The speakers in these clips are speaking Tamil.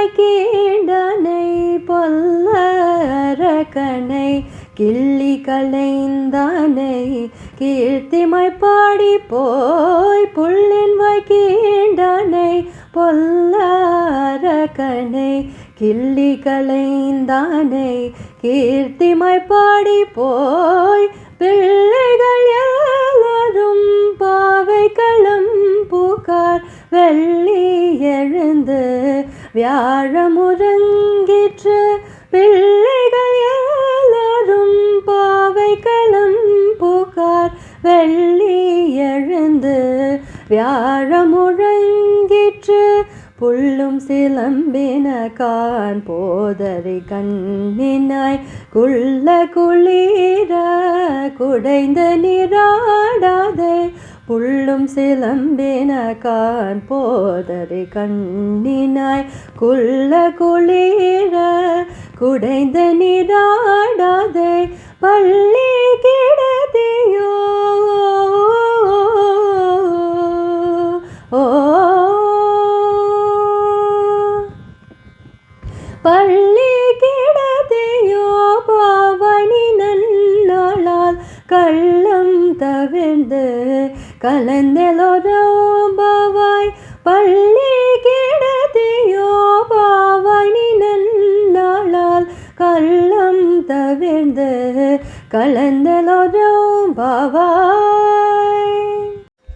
வைக்கீண்டனை பொல்லரக்கனை கிள்ளி களைந்தானை கீர்த்திமை பாடி போய் புள்ளின் வைக்கீண்டனை பொல்லரக்கனை கிள்ளி களைந்தானை கீர்த்திமை பாடி போய் பிள்ளைகள் எல்லாரும் பாவை களம் புகார் வெள்ளி எழுந்து வியாழமுறங்கிற்று பிள்ளைகள் எல்லாரும் பாவை களம் புகார் வெள்ளி எழுந்து வியாழமுறங்கிற்று புள்ளும் சிலம்பின கான் போதரை கண்ணினாய் குள்ள குளிர குடைந்த நீராடாதே புள்ளும் சிலம்பின கான் போதரை கண்ணினாய் குள்ள குளிர குடைந்த நீராடாதே பள்ளி கிடதியோ பள்ளி கிடதியோ பாவனி நன்னாளால் கள்ளம் தவிர்ந்து கலந்தெலோரோ பவாய் பள்ளி கிடதியோ பாவனி நன்னாளால் கள்ளம் தவிர்ந்து கலந்தெலோரோ பவாய்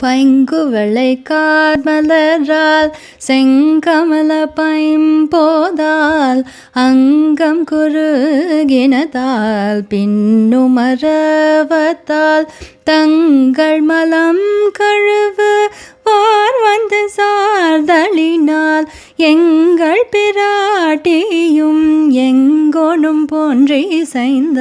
பைங்குவளை கார்மலரால் செங்கமல பைம்போதால் அங்கம் குறுகினதால் பின்னுமரவத்தால் தங்கள் மலம் கழுவு வார் வந்து சார்தலினால் எங்கள் பிராட்டியும் எங்கோனும் போன்றி செய்த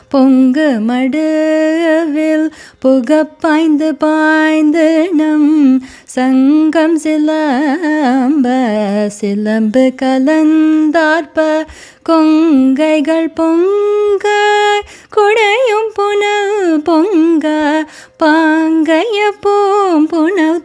பொங்கு மடுவில் புகப்பாய்ந்து பாய்ந்து நம் சங்கம் சிலம்பு கலந்தார்ப்ப கொங்கைகள் பொங்க குடையும் புனல் பொங்க பாங்கைய புனல்